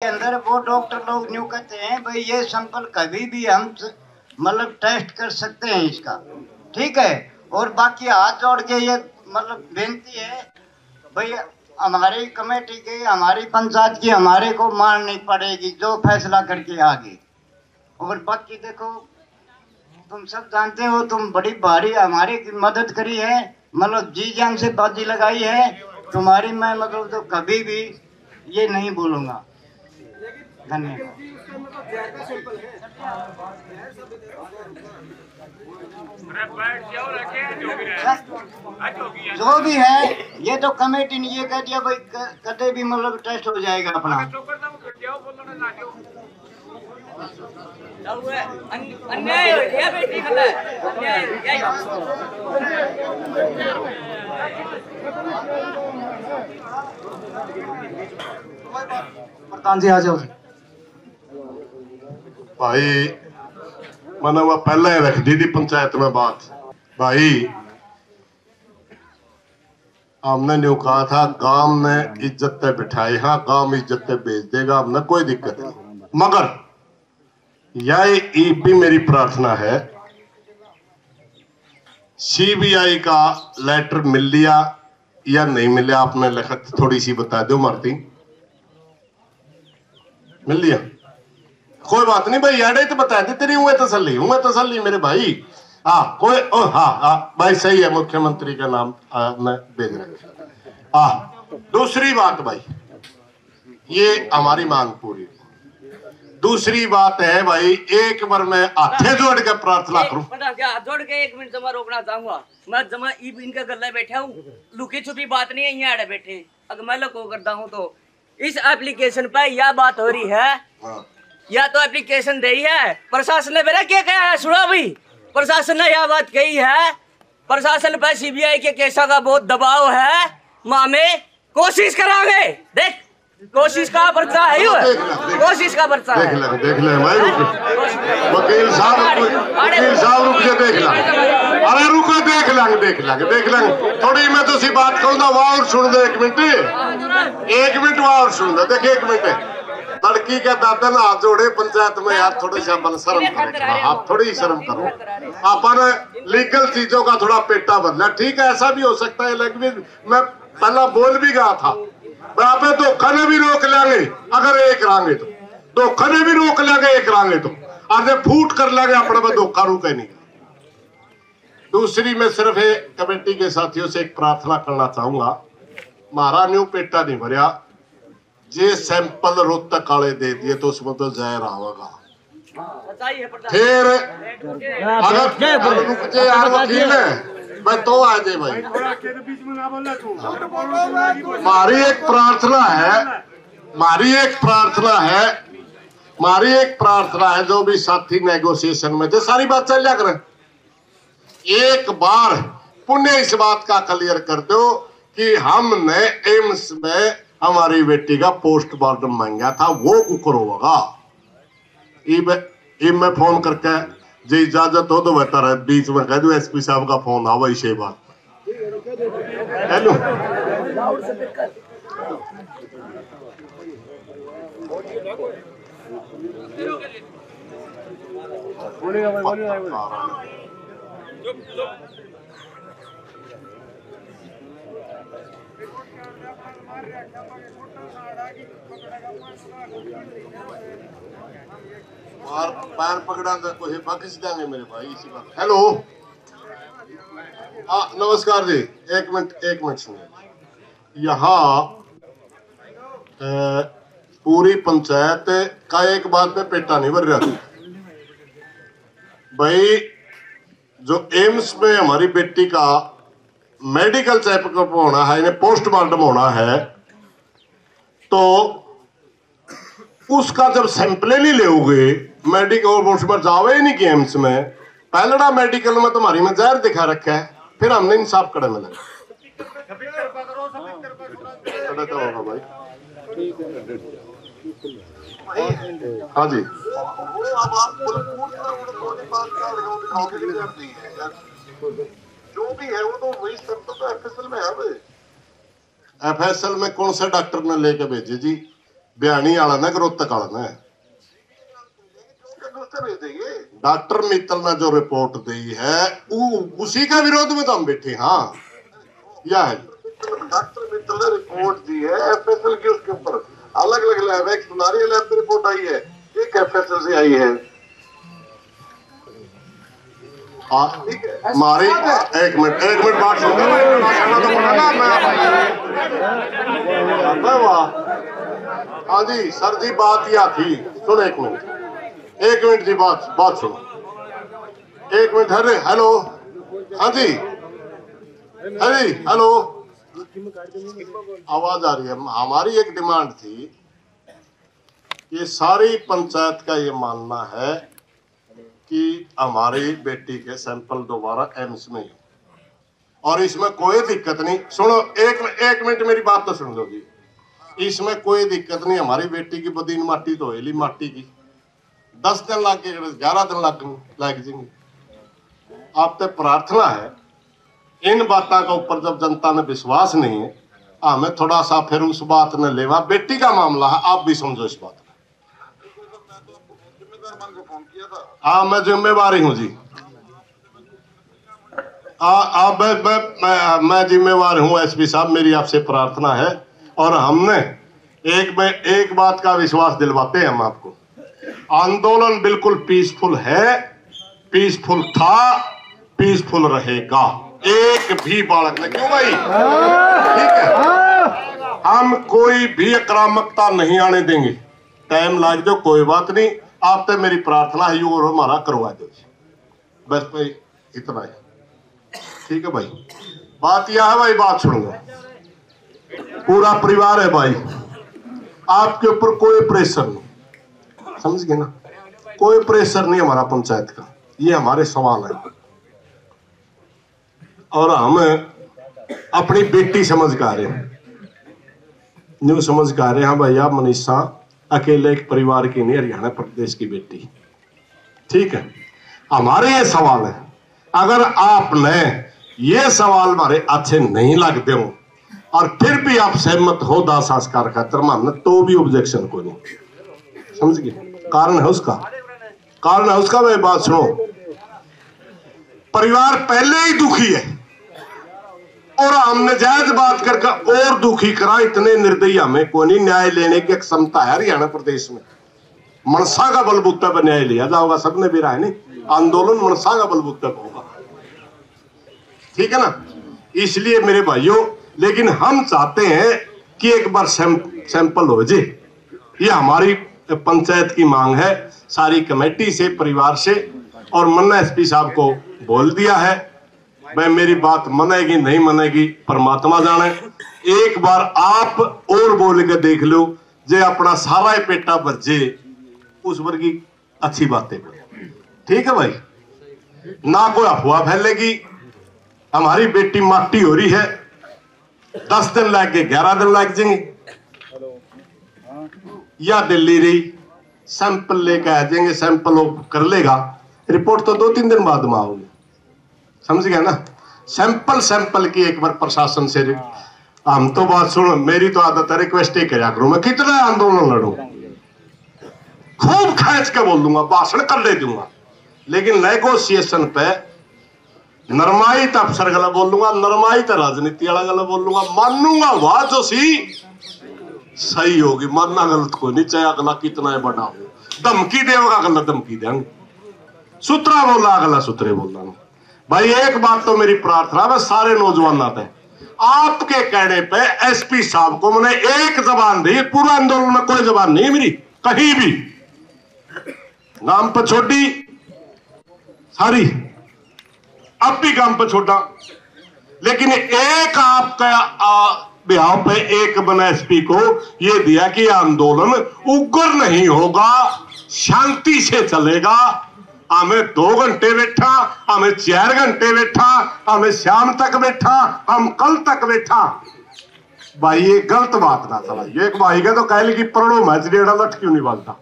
अंदर वो डॉक्टर लोग न्यू कहते हैं भाई ये सैंपल कभी भी हम मतलब टेस्ट कर सकते हैं इसका, ठीक है। और बाकी हाथ जोड़ के ये मतलब बेनती है भाई हमारी कमेटी की, हमारी पंचायत की हमारे को माननी पड़ेगी जो फैसला करके आगे। और बाकी देखो तुम सब जानते हो, तुम बड़ी भारी हमारी मदद करी है, मतलब जी जान से बाजी लगाई है तुम्हारी, मैं मतलब तो कभी भी ये नहीं भूलूंगा। धन्यवाद। जो भी है ये तो कमेटी ने ये कह दिया भाई कदे भी मतलब टेस्ट हो जाएगा अपना। प्रधान जी आ जाओ भाई। मैंने वो पहले ही रख दी थी पंचायत में बात। भाई हमने न्यू कहा था गांव ने इज्जत पे बिठाई, हाँ गांव इज्जत पे भेज देगा, हमने कोई दिक्कत नहीं। मगर यह भी मेरी प्रार्थना है, सीबीआई का लेटर मिल लिया या नहीं मिला, आपने लिखत थोड़ी सी बता दो मारती। मिल लिया कोई बात नहीं भाई, यार तो बता दे तेरी हुए तसल्ली मेरे भाई। हाँ कोई हाँ भाई सही है, मुख्यमंत्री का नाम मैं भेज रहा। दूसरी बात भाई, ये हमारी मांग पूरी। दूसरी बात है भाई, एक बार मैं हाथे जोड़ के प्रार्थना करूं। हाथ जोड़ के 1 मिनट जमा रोकना चाहूंगा। मैं जमा इनके गले बैठा हूँ, लुकी छुपी बात नहीं है यहाँ बैठे। अगर मैं लोग करता हूँ तो इस एप्लीकेशन पे यह बात हो रही है। हाँ। या तो एप्लीकेशन दे है, प्रशासन ने मेरा क्या कहा है सुना भाई। प्रशासन ने यह बात कही है, प्रशासन पर सीबीआई के केसा का बहुत दबाव है, मामे कोशिश करांगे। देख कोशिश का पर्चा है, कोशिश का पर्चा है। देख ले भाई, वकील साहब रुक के देख लेंगे। अरे रुको देख लेंगे थोड़ी। मैं तो सी बात कहूँगा वहाँ और सुन दे 1 मिनट वहाँ और सुन दे। देखिए 1 मिनट, लड़की के दादा ने हाथ जोड़े पंचायत में, यार थोड़ी सी अपन शर्म करें, आप थोड़ी शर्म करो। अपन लीगल चीजों का थोड़ा पेटा बदला, ठीक है ऐसा भी हो सकता है। लेकिन मैं पहला बोल भी गया था आप धोखा ने भी रोक लेंगे अगर एक रांगे तो, धोखा ने भी रोक लेंगे एक रांगे तो, आधे फूट कर लेंगे अपने में धोखा रुके नहीं। दूसरी मैं सिर्फ कमेटी के साथियों से एक प्रार्थना करना चाहूंगा, मारा न्यू पेटा नहीं भरिया, जे सैंपल रोहतक काले दे दिए तो उसमें तो जहर आवेगा। फिर अगर रुक जाए यार वकील है मैं तो आ जाए भाई। मारी एक प्रार्थना है जो भी साथी नेगोशिएशन में थे, सारी बात चल जा करें। एक बार पुण्य इस बात का क्लियर कर दो कि हमने एम्स में हमारी बेटी का पोस्टमार्टम मांगा था, वो कुकर होगा। मैं फोन करके जी इजाजत हो तो बेहतर है, बीच में कह दो एसपी साहब का फोन आ वही से बात। हेलो और पैर पकड़ा कोई बख्श देंगे मेरे भाई इसी बात। हेलो नमस्कार जी, 1 मिनट सुनिए। यहाँ पूरी पंचायत का एक बात में पेटा नहीं भर रहा था भाई। जो एम्स में हमारी बेटी का मेडिकल चेकअप होना है, इन्हें पोस्टमार्टम होना है, तो उसका जब सैंपल नहीं लोगे मेडिकल पोस्टमार्टम जावे ही नहीं कि एम्स में। पहलड़ा मेडिकल में तुम्हारी में जहर दिखा रखा है, फिर हमने इंसाफ करे मिले तो होगा भाई। हाँ जी जो भी है वो तो वही सब तो एफएसएल में है। एफएसएल में कौन सा डॉक्टर ने लेके भेजे जी? बयानी वाला ना रोहतक वाला ना डॉक्टर मित्तल ने जो रिपोर्ट दी है उसी का विरोध में तो हम बैठे। हाँ यह है डॉक्टर मित्तल ने रिपोर्ट दी है एफएसएल की, उसके ऊपर अलग अलग लैब, एक सुनारी लैब की रिपोर्ट आई है, एक एफएसएल से आई है। हमारी एक मिनट बात सुन हाँ जी सर जी, बात यह थी, सुन एक मिनट जी, बात सुनो एक मिनट। अरे हेलो, हाँ जी, अरे हेलो, आवाज आ रही है। हमारी एक डिमांड थी, ये सारी पंचायत का ये मानना है कि हमारी बेटी के सैंपल दोबारा एम्स में ही, और इसमें कोई दिक्कत नहीं। सुनो एक मिनट मेरी बात तो सुन लो जी, इसमें कोई दिक्कत नहीं। हमारी बेटी की बदीन माटी तो हेली माटी की 10 दिन लग गए, 11 दिन लग जाएंगे। आप तो प्रार्थना है, इन बातों के ऊपर जब जनता ने विश्वास नहीं है, हमें थोड़ा सा फिर उस बात ने लेवा। बेटी का मामला है, आप भी समझो इस बात में। हाँ मैं जिम्मेवारी हूँ जी, मैं जिम्मेवार हूँ एसपी साहब, मेरी आपसे प्रार्थना है। और हमने एक बात का विश्वास दिलवाते हैं हम आपको, आंदोलन बिल्कुल पीसफुल है, पीसफुल था, पीसफुल रहेगा। एक भी बालक ने, क्यों भाई, ठीक है, हम कोई भी आक्रामकता नहीं आने देंगे। टाइम लग जाओ कोई बात नहीं, आप तो मेरी प्रार्थना है और हमारा करवा दो बस भाई, इतना है, ठीक है भाई। बात यह है भाई, बात सुनो, पूरा परिवार है भाई, आपके ऊपर कोई प्रेशर नहीं, समझ गए ना, कोई प्रेशर नहीं हमारा पंचायत का, ये हमारे सवाल है। और हम अपनी बेटी समझ कर रहे हैं, न्यू समझ कर रहे हैं। हाँ भैया, मनीषा अकेले एक परिवार की नहीं, हरियाणा प्रदेश की बेटी, ठीक है। हमारे ये सवाल है, अगर आपने ये सवाल हमारे अच्छे नहीं लगते हो और फिर भी आप सहमत हो दाह संस्कार खातर मानना, तो भी ऑब्जेक्शन को नहीं, समझ गए। कारण है उसका भाई, बात सुनो, परिवार पहले ही दुखी है और हमने जायज बात करके और दुखी करा। इतने निर्दयी हमें कोई नहीं, न्याय लेने की क्षमता है हरियाणा प्रदेश में, मनसा का बलबूता पर न्याय लिया जाएगा, सबने भी राय नहीं, आंदोलन मनसा का बलबूता पर होगा, ठीक है ना। इसलिए मेरे भाइयों, लेकिन हम चाहते हैं कि एक बार सैंपल हो जाए, ये हमारी पंचायत की मांग है, सारी कमेटी से, परिवार से, और मन्ना एसपी साहब को बोल दिया है। मैं, मेरी बात मनेगी नहीं मनेगी परमात्मा जाने। एक बार आप और बोल के देख लो, जे अपना सारा पेटा बचे उस वर्गी अच्छी बातें, ठीक है भाई, ना कोई अफवाह फैलेगी। हमारी बेटी माटी हो रही है, 10 दिन लग गए, 11 दिन लग जाएंगे, या दिल्ली रही सैंपल लेके आ जाएंगे, सैंपल वो कर लेगा, रिपोर्ट तो 2-3 दिन बाद में आओगे, समझ गया ना। सैंपल की एक बार प्रशासन से, हम तो बात सुनो, मेरी तो आदत है रिक्वेस्ट ही कराया करूं, मैं कितना आंदोलन लड़ूं, खूब खींच के बोल दूंगा, भाषण कर ले दूंगा, लेकिन नेगोशिएशन पे नरमाई तो अफसर गला बोल लूंगा, नरमाई तो राजनीति वाला गला बोल लूंगा, मानूंगा वह जो सही होगी, मानना गलत को नहीं, चाहे अगला कितना है बड़ा हो, धमकी देगा अगला धमकी देंगे, सूत्रा बोला अगला सूत्रे बोलना। भाई एक बात तो मेरी प्रार्थना है सारे नौजवान आते हैं, आपके कहने पे एसपी साहब को मैंने एक जबान दी, पूरा आंदोलन में कोई जबान नहीं मेरी, कहीं भी नाम पर छोटी सारी, अब भी काम पर छोटा, लेकिन एक आपका बिहाव पे एक बना एसपी को ये दिया कि आंदोलन उग्र नहीं होगा, शांति से चलेगा। हमें 2 घंटे बैठा, हमें 4 घंटे बैठा, हमें शाम तक बैठा, हम कल तक बैठा। भाई ये गलत बात ना था। एक भाई का तो कह ली कि परणो माजरीड़ा लट क्यों नहीं बाजता,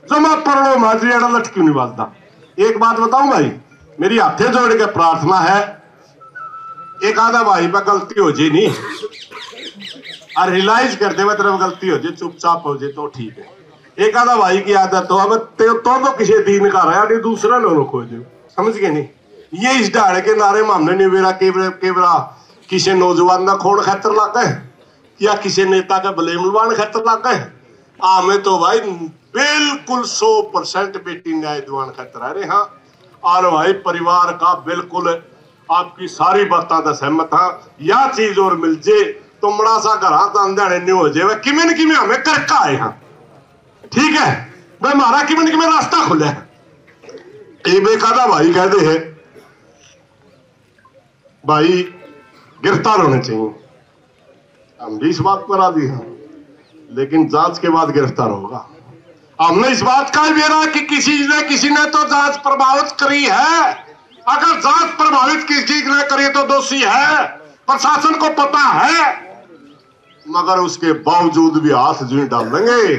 जमा परणो माजरीड़ा लट क्यों नहीं बाजता। एक बात बताऊं भाई, मेरी हाथे जोड़ के प्रार्थना है, एक आधा भाई पर गलती हो जी नहीं, और रियलाइज करते हुए तरफ गलती हो जाए चुपचाप हो जाए तो ठीक है। एक आधा भाई की आदत तो अब तो किसी दीन का रहा नहीं दूसरा लोग खोजो, समझ गए नहीं। ये इस ढाड़े के नारे में हमने नहीं बेरा केवरा किसी नौजवान का खोड़ खतर लागा है या किसी नेता का बलेमलवान खतर लागा है। हमें तो भाई बिल्कुल 100% बेटी न्याय दीवान खतर है रे। हाँ, और भाई परिवार का बिल्कुल आपकी सारी बातों का सहमत हाँ। या चीज और मिल जे तो बड़ा सा घर अंधेरे नहीं हो जाए किमें न किमें हमें करका आए हाँ, ठीक है भाई हमारा किमें न किमें रास्ता खुले है। बेकादा भाई कहते हैं भाई गिरफ्तार होने चाहिए, हम भी इस बात पर राजी हैं, लेकिन जांच के बाद गिरफ्तार होगा। हमने इस बात का भी रहा कि किसी ने तो जांच प्रभावित करी है। अगर जांच प्रभावित किसी ने करी तो दोषी है, प्रशासन को पता है, मगर उसके बावजूद भी हाथ जो डाल देंगे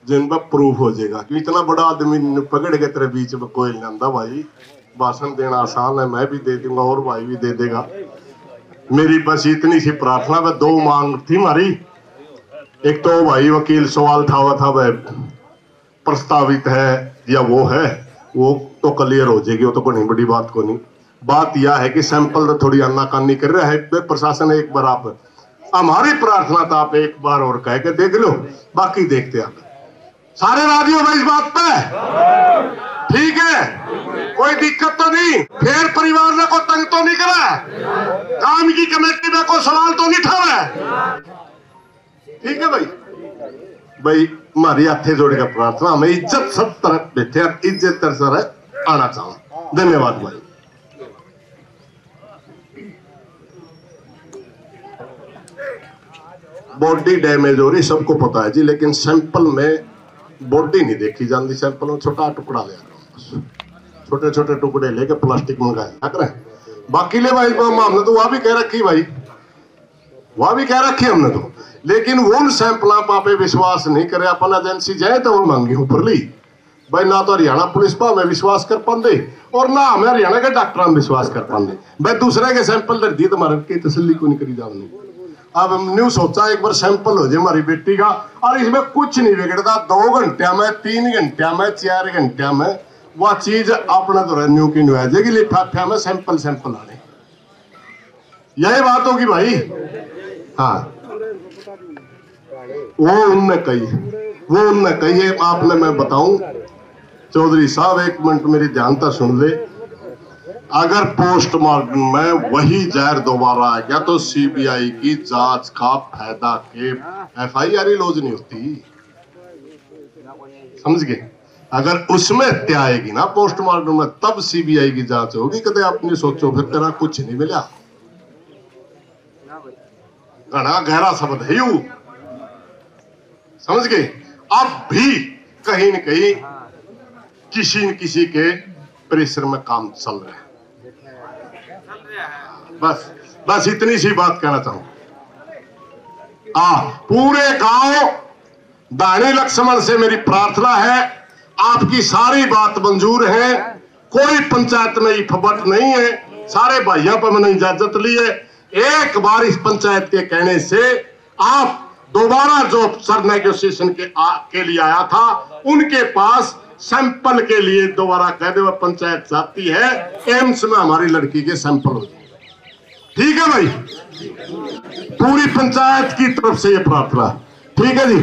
जिन पर प्रूफ हो जाएगा कि इतना बड़ा आदमी पकड़ के तेरे बीच में कोई नहीं आंदा। भाई भाषण देना आसान है, मैं भी दे दूंगा और भाई भी दे देगा। मेरी बस इतनी सी प्रार्थना में 2 मांग थी हमारी। एक तो भाई वकील सवाल उठावा था वह प्रस्तावित है या वो है, वो तो क्लियर हो जाएगी, वो तो कोई बड़ी बात को नहीं। बात यह है कि सैंपल तो थोड़ी आनाकानी कर रहा है प्रशासन। एक बार आप हमारी प्रार्थना तो आप एक बार और कह के देख लो, बाकी देखते आप सारे राजी हो भाई इस बात पे, ठीक है कोई दिक्कत तो नहीं। फिर परिवार ने को तंग तो नहीं करा, काम की कमेटी में कोई सवाल तो नहीं उठावा, ठीक है भाई हमारी हाथे जोड़ के प्रार्थना, हमें इज्जत सब तरफ बैठे इज्जत सर आना चाहूँ। धन्यवाद भाई। बॉडी डैमेज हो रही सबको पता है जी, लेकिन सैंपल में बॉडी नहीं देखी जाती। सैंपल में छोटा टुकड़ा ले छोटे छोटे टुकड़े लेके प्लास्टिक मंगाया करें। बाकी ले भाई हमने तो वह भी कह रखी भाई, वह भी कह रखी हमने तो, लेकिन उन सैंपलों पे विश्वास नहीं करे। अपन एजेंसी जाए तो वो मांगी ऊपर ली भाई, ना तो हरियाणा पुलिस पर हमें विश्वास कर पाते और ना हमें हरियाणा के डॉक्टर में विश्वास कर पाते भाई। दूसरे के सैंपल दर दी तो हमारे की तसल्ली को नहीं करी जाने। अब हमने सोचा एक बार सैंपल हो जाए हमारी बेटी का, और इसमें कुछ नहीं बिगड़ता। 2 घंटे में 3 घंटे में 4 घंटे में वह चीज अपना तो रेन्यू की नहीं आ जाएगी। लिफाफे में सैंपल आने, यही बात होगी भाई। हाँ वो उनने कही है आपने, मैं बताऊं चौधरी साहब एक मिनट मेरी ध्यानता सुन ले। अगर पोस्टमार्टम में वही जहर दोबारा आ गया तो सीबीआई की जांच का फायदा के FIR ही लॉन्च नहीं होती, समझ गए। अगर उसमें हत्या आएगी ना पोस्टमार्टम में तब सीबीआई की जांच होगी। कदे आपने सोचो फिर तेरा कुछ नहीं मिला, घना गहरा शब्द है यू, समझ गए। अब भी कहीं न कहीं किसी न किसी के प्रेशर में काम चल रहा है। बस इतनी सी बात कहना चाहूं। पूरे गांव दानी लक्ष्मण से मेरी प्रार्थना है, आपकी सारी बात मंजूर है, कोई पंचायत में फबट नहीं है। सारे भाइयों पर मैंने इजाजत ली है। एक बार इस पंचायत के कहने से आप दोबारा जो सर नेगोशिएशन के लिए आया था उनके पास सैंपल के लिए दोबारा कह दे पंचायत चाहती है एम्स में हमारी लड़की के सैंपल हो जाए, ठीक है भाई। पूरी पंचायत की तरफ से ये प्रार्थना, ठीक है जी।